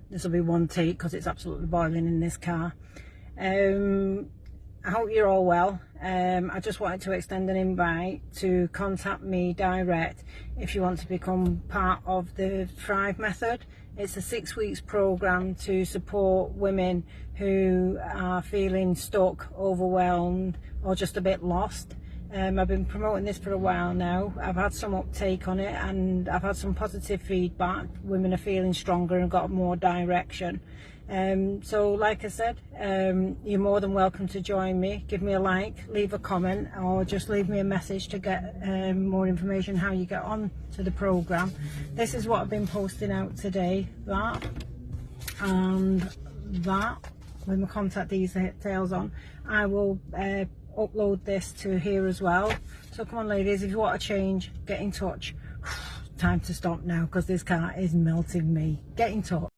This will be one take because it's absolutely boiling in this car. I hope you're all well. I just wanted to extend an invite to contact me direct if you want to become part of the Thrive Method. It's a 6 weeks program to support women who are feeling stuck, overwhelmed, or just a bit lost. I've been promoting this for a while now. I've had some uptake on it and I've had some positive feedback. Women are feeling stronger and got more direction. So like I said, you're more than welcome to join me. Give me a like, leave a comment, or just leave me a message to get more information how you get on to the program. This is what I've been posting out today, that and that, with my contact details on. I will upload this to here as well. So come on ladies, if you want a change, get in touch. Time to stop now because this car is melting me. Get in touch.